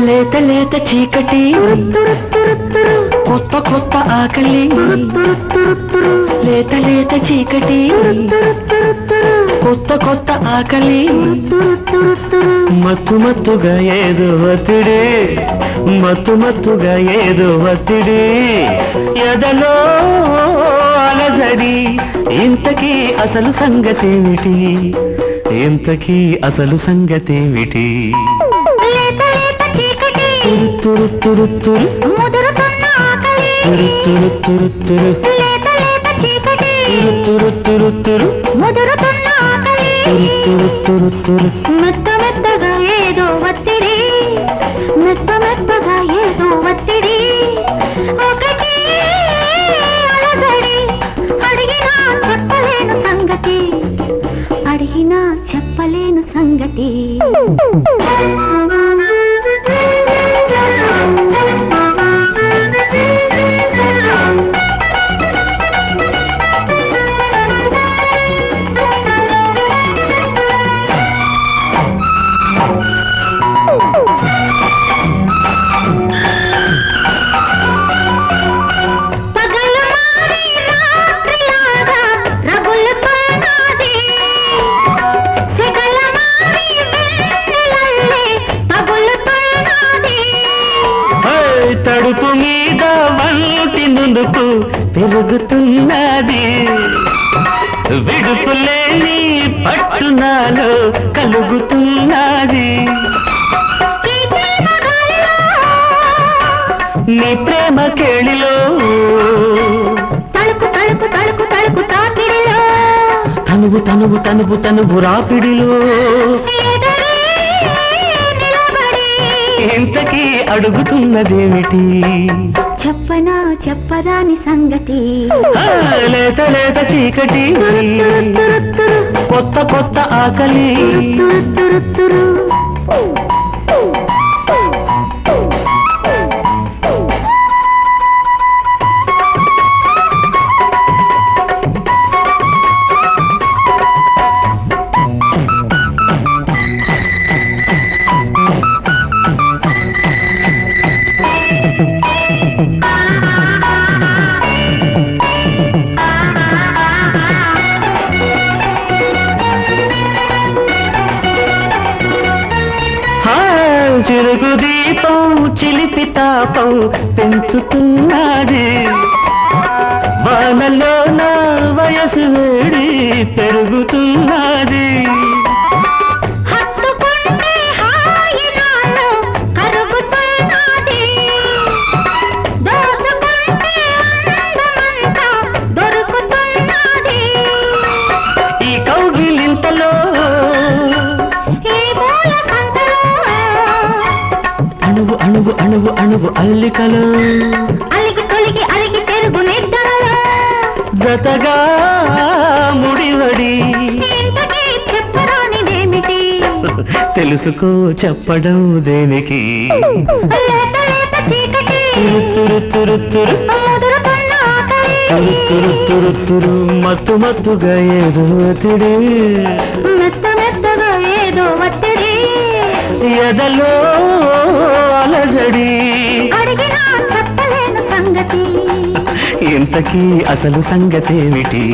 లేత లేత చీకటి కొత్త కొత్త ఆకలి లేత లేత చీకటి కొత్త కొత్త ఆకలి మత్తు మత్తుగా ఏదో ఒత్తిడి మత్తు మత్తుగా ఏదో ఒత్తిడి ఎదలో అలజడి ఇంతకీ అసలు సంగతేమిటి ఇంతకీ అసలు సంగతేమిటి తురు తురు తురు తురు తురు తురు తురు తురు తురు తురు తురు తురు తురు మెత్త మెత్తగా ఏదో ఒత్తిడి మెత్త మెత్తగా ఏదో ఒత్తిడి ఒకటి అలజడి అడిగినా చెప్పలేను సంగతి అడిగినా చెప్పలేను సంగతి తడుపు మీద వంటి నునుపు పెరుగుతున్నది విడుపులేని పట్టునాలో కలుగుతున్నది నీ ప్రేమ కేళిలో తలుపు తలుపు తలుపు తలుపు తాకిడిలో తనువు తనువు తనువు తనువు రాపిడిలో ఇంతకీ అడుగుతున్నదేమిటి చెప్పనా చెప్పరాని సంగతి లేత లేత చీకటి కొత్త కొత్త ఆకలి చిరుగు దీపం చిలిపి తాపం పెంచుతున్నది వానలో నా వయసు వేడి పెరుగుతున్నది ఈ కౌగిలింతలో అణువు అణువు అణువు అణువు అల్లికలు అలిగి తొలిగి అలిగి పెరుగు నిద్రలో జతగా ముడివడి ఇంతకీ చెప్పరానిదేమిటి తెలుసుకో చెప్పడం దేనికి లేత లేత చీకటి తురు తురు తురు ముదురుతున్న ఆకలి తురు తురు తురు మత్తు మత్తుగా ఏదో ఒత్తిడి మెత్త మెత్తగా ఏదో ఒత్తిడి ఎదలో అలజడి అడిగినా చెప్పలేను సంగతి ఇంతకీ అసలు సంగతేమిటి